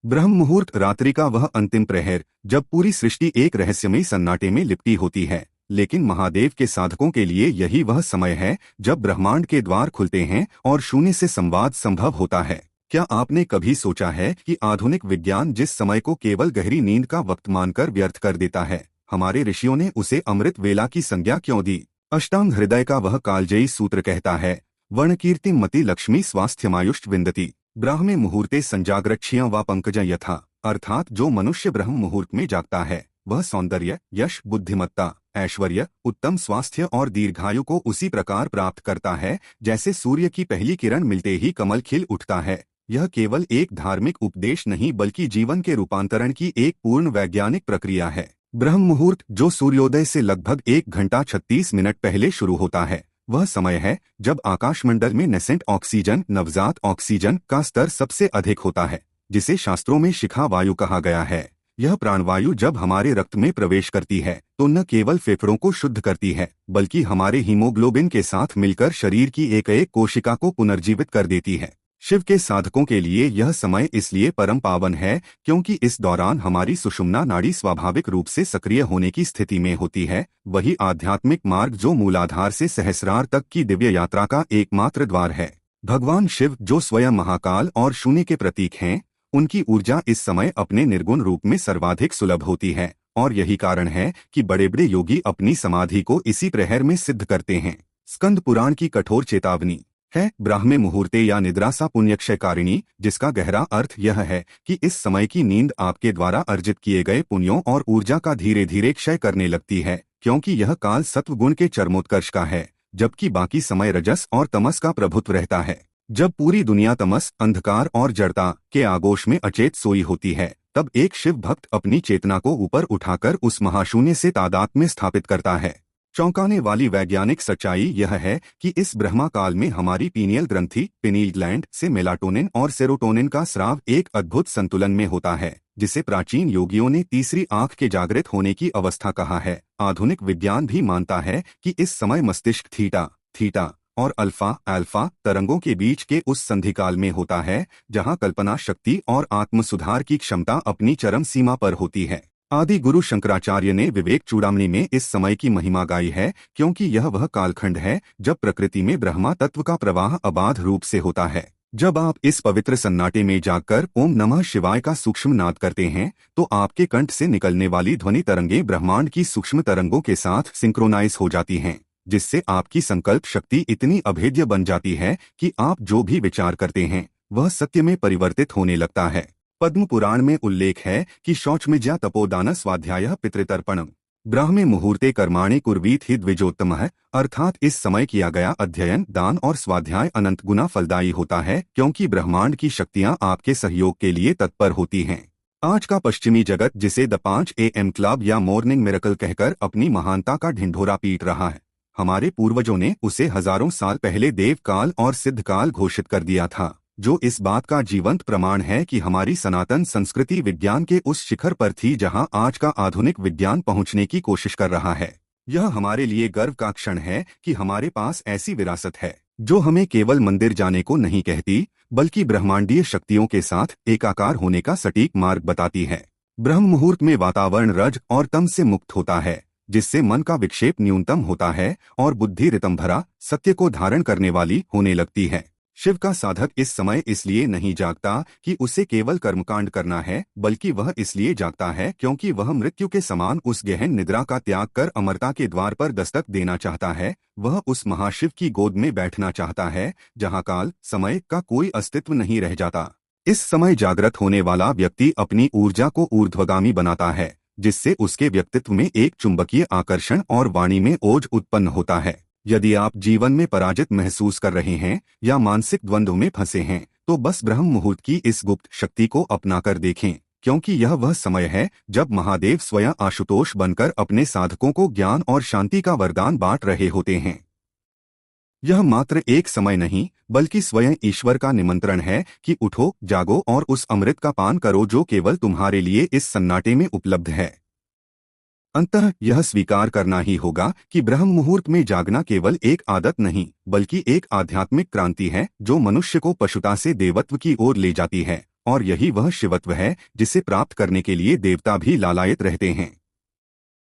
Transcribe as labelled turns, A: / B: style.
A: ब्रह्म मुहूर्त रात्रि का वह अंतिम प्रहर जब पूरी सृष्टि एक रहस्यमयी सन्नाटे में लिपटी होती है। लेकिन महादेव के साधकों के लिए यही वह समय है जब ब्रह्मांड के द्वार खुलते हैं और शून्य से संवाद संभव होता है। क्या आपने कभी सोचा है कि आधुनिक विज्ञान जिस समय को केवल गहरी नींद का वक्त मानकर व्यर्थ कर देता है, हमारे ऋषियों ने उसे अमृत वेला की संज्ञा क्यों दी? अष्टांग हृदय का वह कालजयी सूत्र कहता है, वर्णकीर्ति मति लक्ष्मी स्वास्थ्यमायुष्ट विंदति ब्राह्मे मुहूर्ते संजाग्रच्छियां व पंकज यथा। अर्थात जो मनुष्य ब्रह्म मुहूर्त में जागता है वह सौंदर्य, यश, बुद्धिमत्ता, ऐश्वर्य, उत्तम स्वास्थ्य और दीर्घायु को उसी प्रकार प्राप्त करता है जैसे सूर्य की पहली किरण मिलते ही कमल खिल उठता है। यह केवल एक धार्मिक उपदेश नहीं बल्कि जीवन के रूपांतरण की एक पूर्ण वैज्ञानिक प्रक्रिया है। ब्रह्म मुहूर्त जो सूर्योदय से लगभग 1 घंटा 36 मिनट पहले शुरू होता है, वह समय है जब आकाशमंडल में नेसेंट ऑक्सीजन, नवजात ऑक्सीजन का स्तर सबसे अधिक होता है, जिसे शास्त्रों में शिखा वायु कहा गया है। यह प्राणवायु जब हमारे रक्त में प्रवेश करती है तो न केवल फेफड़ों को शुद्ध करती है बल्कि हमारे हीमोग्लोबिन के साथ मिलकर शरीर की एक एक कोशिका को पुनर्जीवित कर देती है। शिव के साधकों के लिए यह समय इसलिए परम पावन है क्योंकि इस दौरान हमारी सुषुम्ना नाड़ी स्वाभाविक रूप से सक्रिय होने की स्थिति में होती है। वही आध्यात्मिक मार्ग जो मूलाधार से सहस्रार तक की दिव्य यात्रा का एकमात्र द्वार है। भगवान शिव जो स्वयं महाकाल और शून्य के प्रतीक हैं, उनकी ऊर्जा इस समय अपने निर्गुण रूप में सर्वाधिक सुलभ होती है और यही कारण है कि बड़े बड़े योगी अपनी समाधि को इसी प्रहर में सिद्ध करते हैं। स्कंद पुराण की कठोर चेतावनी है ब्राह्मे मुहूर्ते या निद्रा सा पुण्यक्षयकारिणी, जिसका गहरा अर्थ यह है कि इस समय की नींद आपके द्वारा अर्जित किए गए पुण्यों और ऊर्जा का धीरे धीरे क्षय करने लगती है, क्योंकि यह काल सत्व गुण के चरमोत्कर्ष का है जबकि बाकी समय रजस और तमस का प्रभुत्व रहता है। जब पूरी दुनिया तमस, अंधकार और जड़ता के आगोश में अचेत सोई होती है, तब एक शिव भक्त अपनी चेतना को ऊपर उठाकर उस महाशून्य से तादात्म्य स्थापित करता है। चौंकाने वाली वैज्ञानिक सच्चाई यह है कि इस ब्रह्मा काल में हमारी पीनियल ग्रंथि पिनील ग्लैंड से मेलाटोनिन और सेरोटोनिन का स्राव एक अद्भुत संतुलन में होता है, जिसे प्राचीन योगियों ने तीसरी आंख के जागृत होने की अवस्था कहा है। आधुनिक विज्ञान भी मानता है कि इस समय मस्तिष्क थीटा थीटा और अल्फा अल्फा तरंगों के बीच के उस संधिकाल में होता है जहां कल्पना शक्ति और आत्म सुधार की क्षमता अपनी चरम सीमा पर होती है। आदि गुरु शंकराचार्य ने विवेक चूड़ामणि में इस समय की महिमा गाई है, क्योंकि यह वह कालखंड है जब प्रकृति में ब्रह्मा तत्व का प्रवाह अबाध रूप से होता है। जब आप इस पवित्र सन्नाटे में जागकर ओम नमः शिवाय का सूक्ष्म नाद करते हैं तो आपके कंठ से निकलने वाली ध्वनि तरंगें ब्रह्मांड की सूक्ष्म तरंगों के साथ सिंक्रोनाइज हो जाती हैं, जिससे आपकी संकल्प शक्ति इतनी अभेद्य बन जाती है कि आप जो भी विचार करते हैं वह सत्य में परिवर्तित होने लगता है। पद्म पुराण में उल्लेख है कि शौचमिज्या तपोदान स्वाध्याय पितृतर्पणम ब्राह्मे मुहूर्ते कर्माणि कुर्वीत हि द्विजोत्तमः, अर्थात इस समय किया गया अध्ययन, दान और स्वाध्याय अनंत गुना फलदायी होता है क्योंकि ब्रह्मांड की शक्तियां आपके सहयोग के लिए तत्पर होती हैं। आज का पश्चिमी जगत जिसे द 5 AM क्लब या मॉर्निंग मिरेकल कहकर अपनी महानता का ढिंढोरा पीट रहा है, हमारे पूर्वजों ने उसे हजारों साल पहले देवकाल और सिद्धकाल घोषित कर दिया था, जो इस बात का जीवंत प्रमाण है कि हमारी सनातन संस्कृति विज्ञान के उस शिखर पर थी जहां आज का आधुनिक विज्ञान पहुंचने की कोशिश कर रहा है। यह हमारे लिए गर्व का क्षण है कि हमारे पास ऐसी विरासत है जो हमें केवल मंदिर जाने को नहीं कहती बल्कि ब्रह्मांडीय शक्तियों के साथ एकाकार होने का सटीक मार्ग बताती है। ब्रह्म मुहूर्त में वातावरण रज और तम से मुक्त होता है, जिससे मन का विक्षेप न्यूनतम होता है और बुद्धि ऋतंभरा सत्य को धारण करने वाली होने लगती है। शिव का साधक इस समय इसलिए नहीं जागता कि उसे केवल कर्मकांड करना है, बल्कि वह इसलिए जागता है क्योंकि वह मृत्यु के समान उस गहन निद्रा का त्याग कर अमरता के द्वार पर दस्तक देना चाहता है। वह उस महाशिव की गोद में बैठना चाहता है जहां काल समय का कोई अस्तित्व नहीं रह जाता। इस समय जागृत होने वाला व्यक्ति अपनी ऊर्जा को ऊर्ध्वगामी बनाता है, जिससे उसके व्यक्तित्व में एक चुंबकीय आकर्षण और वाणी में ओज उत्पन्न होता है। यदि आप जीवन में पराजित महसूस कर रहे हैं या मानसिक द्वंद्व में फंसे हैं तो बस ब्रह्म मुहूर्त की इस गुप्त शक्ति को अपनाकर देखें, क्योंकि यह वह समय है जब महादेव स्वयं आशुतोष बनकर अपने साधकों को ज्ञान और शांति का वरदान बांट रहे होते हैं। यह मात्र एक समय नहीं बल्कि स्वयं ईश्वर का निमंत्रण है कि उठो, जागो और उस अमृत का पान करो जो केवल तुम्हारे लिए इस सन्नाटे में उपलब्ध है। अंततः यह स्वीकार करना ही होगा कि ब्रह्म मुहूर्त में जागना केवल एक आदत नहीं बल्कि एक आध्यात्मिक क्रांति है जो मनुष्य को पशुता से देवत्व की ओर ले जाती है और यही वह शिवत्व है जिसे प्राप्त करने के लिए देवता भी लालायित रहते हैं।